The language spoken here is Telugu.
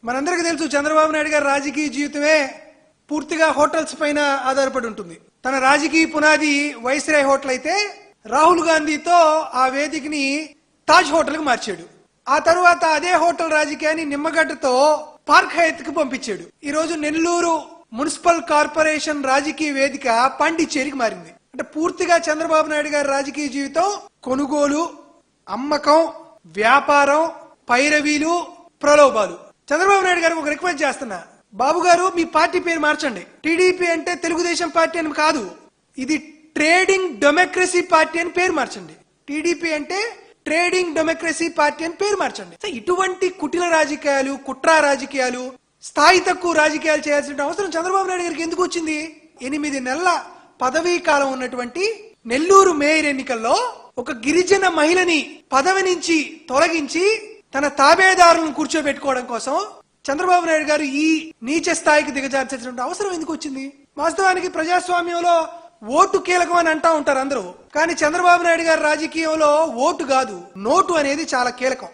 మనందరికీ తెలుసు చంద్రబాబు నాయుడు గారి రాజకీయ జీవితమే పూర్తిగా హోటల్స్ పైన ఆధారపడి ఉంటుంది. తన రాజకీయ పునాది వైస్రాయ్ హోటల్ అయితే రాహుల్ గాంధీతో ఆ వేదికని తాజ్ హోటల్ కు మార్చాడు. ఆ తరువాత అదే హోటల్ రాజకీయాన్ని నిమ్మగడ్డతో పార్క్ హయత్ కు పంపించాడు. ఈ రోజు నెల్లూరు మున్సిపల్ కార్పొరేషన్ రాజకీయ వేదిక పాండిచ్చేరికి మారింది. అంటే పూర్తిగా చంద్రబాబు నాయుడు గారి రాజకీయ జీవితం కొనుగోలు, అమ్మకం, వ్యాపారం, పైరవీలు, ప్రలోభాలు. చంద్రబాబు నాయుడు గారికి ఒక రిక్వెస్ట్ చేస్తున్నా, బాబు గారు మీ పార్టీ పేరు మార్చండి. టీడీపీ అంటే తెలుగుదేశం పార్టీ అని కాదు, ఇది ట్రేడింగ్ డెమోక్రసీ పార్టీ అని పేరు మార్చండి. టీడీపీ అంటే ట్రేడింగ్ డెమోక్రసీ పార్టీ అని పేరు మార్చండి. ఇటువంటి కుటిల రాజకీయాలు, కుట్ర రాజకీయాలు, స్థాయి తక్కువ రాజకీయాలు చేయాల్సిన అవసరం చంద్రబాబు నాయుడు గారికి ఎందుకు వచ్చింది? 8 నెలల పదవీ కాలం ఉన్నటువంటి నెల్లూరు మేయర్ ఎన్నికల్లో ఒక గిరిజన మహిళని పదవి నుంచి తొలగించి తన తాబేదారులను కూర్చోబెట్టుకోవడం కోసం చంద్రబాబు నాయుడు గారు ఈ నీచ స్థాయికి దిగజార్చాల్సిన అవసరం ఎందుకు వచ్చింది? వాస్తవానికి ప్రజాస్వామ్యంలో ఓటు కీలకం అని అంటా ఉంటారు అందరూ, కానీ చంద్రబాబు నాయుడు గారి రాజకీయంలో ఓటు కాదు, నోటు అనేది చాలా కీలకం.